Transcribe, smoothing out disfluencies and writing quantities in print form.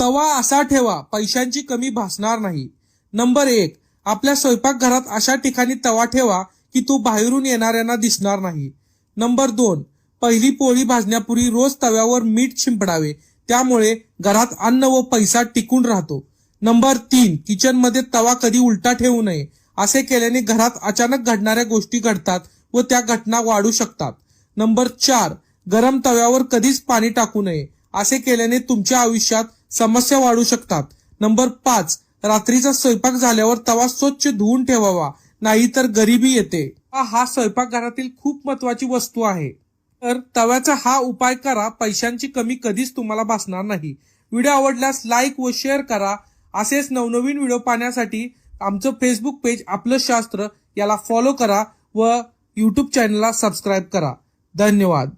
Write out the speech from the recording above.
तवा असा ठेवा पैशांची कमी भासणार नाही। नंबर 1, आपल्या स्वयंपाकघरात अशा ठिकाणी तवा ठेवा की तो बाहेरून येणाऱ्यांना दिसणार नाही। नंबर 2, पहिली पोळी भाजण्यापूर्वी रोज तव्यावर मीठ शिंपडावे, त्यामुळे घरात अन्न व पैसा टिकून राहतो। नंबर 3, किचनमध्ये तवा कधी उलटा ठेवू नये, असे केल्याने घरात अचानक घडणाऱ्या गोष्टी घडतात व त्या घटना वाढू शकतात। नंबर 4, गरम तव्यावर कधीच पाणी टाकू नये, असे केल्याने तुमच्या आयुष्यात समस्या वाढू शकतात। नंबर 5, रात्रीचा स्वयंपाक झाल्यावर तवा स्वच्छ धुवून ठेवावा, नाहीतर गरिबी येते। हा स्वयंपाकघरातील खूप महत्वाची वस्तू आहे, तर तव्याचा हा उपाय करा, पैशांची कमी कधीच तुम्हाला भासणार नाही। व्हिडिओ आवडल्यास लाईक व शेअर करा। असेच नवनवीन व्हिडिओ पाहण्यासाठी आमचं फेसबुक पेज आपलं शास्त्र याला फॉलो करा व यूट्यूब चॅनलला सबस्क्राईब करा। धन्यवाद।